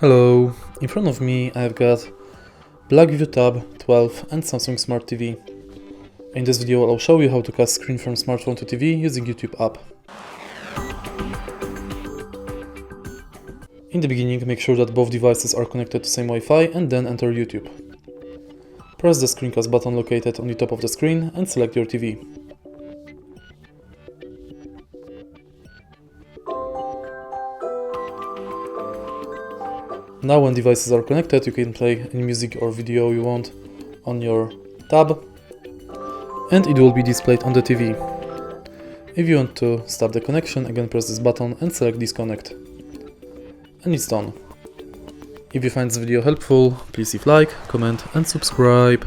Hello, in front of me I've got Blackview Tab 12 and Samsung Smart TV. In this video I'll show you how to cast screen from smartphone to TV using YouTube app. In the beginning, make sure that both devices are connected to same Wi-Fi and then enter YouTube. Press the screencast button located on the top of the screen and select your TV. Now when devices are connected, you can play any music or video you want on your tab and it will be displayed on the TV. If you want to stop the connection, again press this button and select disconnect. And it's done. If you find this video helpful, please leave like, comment and subscribe.